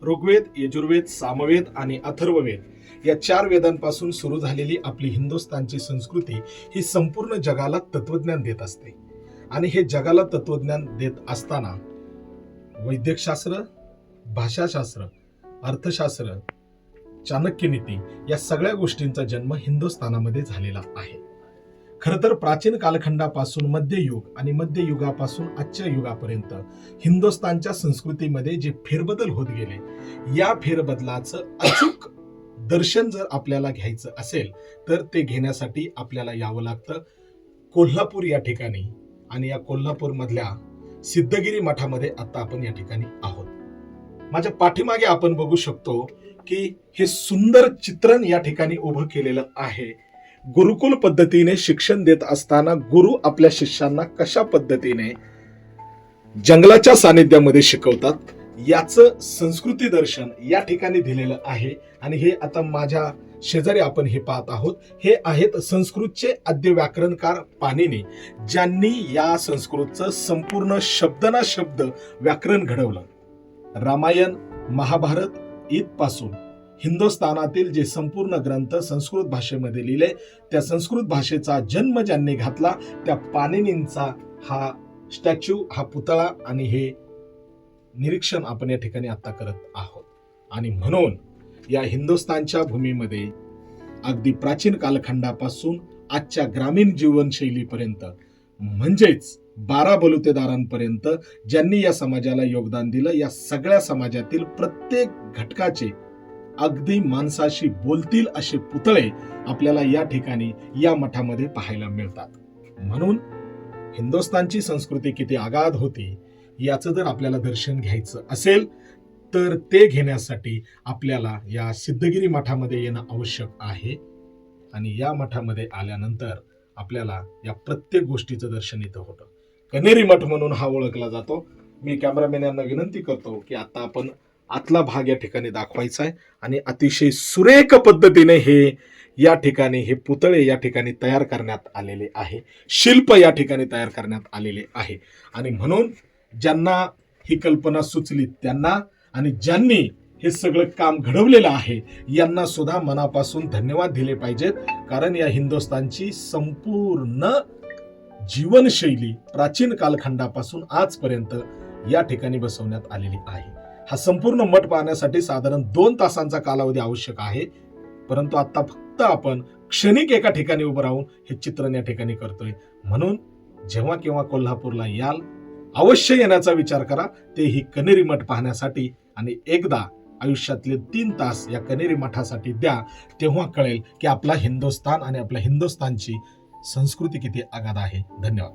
ऋग्वेद, यजुर्वेद, सामवेद आणि अथर्ववेद या 4 वेदांपासून सुरू झालेली आपली हिंदुस्थानची संस्कृती ही संपूर्ण जगाला तत्वज्ञान देत असते. आणि हे जगाला तत्वज्ञान देत असताना वैद्यकशास्त्र, भाषाशास्त्र, अर्थशास्त्र, चाणक्यनीती या सगळ्या गोष्टींचा जन्म हिंदुस्थानामध्ये झालेला आहे. खरं तर प्राचीन कालखंडापासून मध्ययुग आणि मध्ययुगापासून आजच्या युगापर्यंत हिंदुस्थानच्या संस्कृतीमध्ये जे फेरबदल होत गेले, या फेरबदलाचं अचूक दर्शन जर आपल्याला घ्यायचं असेल तर ते घेण्यासाठी आपल्याला यावं लागतं कोल्हापूर या ठिकाणी. आणि या कोल्हापूर मधल्या सिद्धगिरी मठामध्ये आता आपण या ठिकाणी आहोत. माझ्या पाठीमागे आपण बघू शकतो की हे सुंदर चित्रण या ठिकाणी उभं केलेलं आहे. गुरुकुल पद्धतीने शिक्षण देत असताना गुरु आपल्या शिष्यांना कशा पद्धतीने जंगलाच्या सानिध्यामध्ये शिकवतात याचं संस्कृती दर्शन या ठिकाणी दिलेलं आहे. आणि हे आता माझ्या शेजारी आपण हे पाहत आहोत, हे आहेत संस्कृतचे आद्य व्याकरणकार पाणिनी, ज्यांनी या संस्कृतचं संपूर्ण शब्दना शब्द व्याकरण घडवलं. रामायण, महाभारत इथपासून हिंदुस्थानातील जे संपूर्ण ग्रंथ संस्कृत भाषेमध्ये लिहिले, त्या संस्कृत भाषेचा जन्म ज्यांनी घातला त्या पाणिनींचा हा स्टॅच्यू, हा पुतळा आणि हे निरीक्षण आपण या ठिकाणी आता करत आहोत. आणि म्हणून या हिंदुस्थानच्या भूमीमध्ये अगदी प्राचीन कालखंडापासून आजच्या ग्रामीण जीवनशैलीपर्यंत म्हणजेच 12 बलुतेदारांपर्यंत ज्यांनी या समाजाला योगदान दिलं, या सगळ्या समाजातील प्रत्येक घटकाचे अगदी माणसाशी बोलतील असे पुतळे आपल्याला या ठिकाणी या मठामध्ये पाहायला मिळतात. म्हणून हिंदुस्थानची संस्कृती किती आगाध होती याचं जर आपल्याला दर्शन घ्यायचं असेल तर ते घेण्यासाठी आपल्याला या सिद्धगिरी मठामध्ये येणं आवश्यक आहे. आणि या मठामध्ये आल्यानंतर आपल्याला या प्रत्येक गोष्टीचं दर्शन इथं होतं. कनेरी मठ म्हणून हा ओळखला जातो. मी कॅमेरामॅन यांना विनंती करतो की आता आपण आतला भाग या ठिकाणी दाखवायचा आहे. आणि अतिशय सुरेख पद्धतीने हे या ठिकाणी हे पुतळे या ठिकाणी तयार करण्यात आलेले आहे, शिल्प या ठिकाणी तयार करण्यात आलेले आहे. आणि म्हणून ज्यांना ही कल्पना सुचली त्यांना आणि ज्यांनी हे सगळं काम घडवलेलं आहे यांना सुद्धा मनापासून धन्यवाद दिले पाहिजेत. कारण या हिंदुस्थानची संपूर्ण जीवनशैली प्राचीन कालखंडापासून आजपर्यंत या ठिकाणी बसवण्यात आलेली आहे. हा संपूर्ण मठ पाहण्यासाठी साधारण 2 तासांचा कालावधी आवश्यक आहे. परंतु आता फक्त आपण क्षणिक एका ठिकाणी उभं राहून हे चित्रण या ठिकाणी करतोय. म्हणून जेव्हा केव्हा कोल्हापूरला याल अवश्य येण्याचा विचार करा, तेही कनेरी मठ पाहण्यासाठी. आणि एकदा आयुष्यातले 3 तास या कनेरी मठासाठी द्या, तेव्हा कळेल की आपला हिंदुस्थान आणि आपल्या हिंदुस्थानची संस्कृती किती आगाध आहे. धन्यवाद.